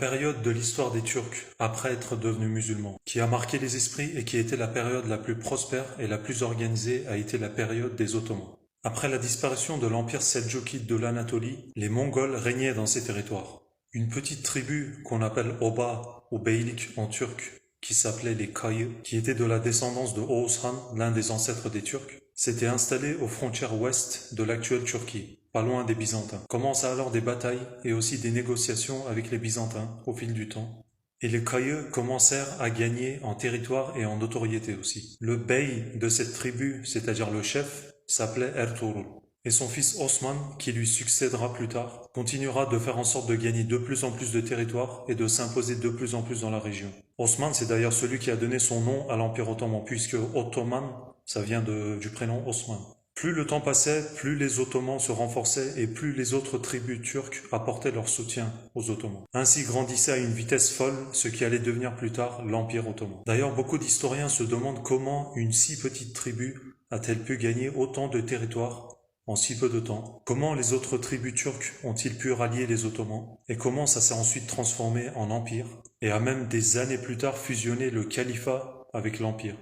Période de l'histoire des Turcs, après être devenus musulmans, qui a marqué les esprits et qui était la période la plus prospère et la plus organisée a été la période des Ottomans. Après la disparition de l'empire seldjoukide de l'Anatolie, les Mongols régnaient dans ces territoires. Une petite tribu qu'on appelle Oba ou Beylik en turc, qui s'appelait les Kayı, qui était de la descendance de Oğuzhan, l'un des ancêtres des Turcs, s'était installée aux frontières ouest de l'actuelle Turquie, pas loin des Byzantins. Commencent alors des batailles et aussi des négociations avec les Byzantins au fil du temps. Et les Kayı commencèrent à gagner en territoire et en notoriété aussi. Le bey de cette tribu, c'est-à-dire le chef, s'appelait Ertuğrul. Et son fils Osman, qui lui succédera plus tard, continuera de faire en sorte de gagner de plus en plus de territoire et de s'imposer de plus en plus dans la région. Osman, c'est d'ailleurs celui qui a donné son nom à l'Empire ottoman, puisque Ottoman, ça vient du prénom Osman. Plus le temps passait, plus les Ottomans se renforçaient et plus les autres tribus turques apportaient leur soutien aux Ottomans. Ainsi grandissait à une vitesse folle ce qui allait devenir plus tard l'Empire ottoman. D'ailleurs, beaucoup d'historiens se demandent comment une si petite tribu a-t-elle pu gagner autant de territoires en si peu de temps. Comment les autres tribus turques ont-ils pu rallier les Ottomans et comment ça s'est ensuite transformé en empire et a même des années plus tard fusionné le califat avec l'empire.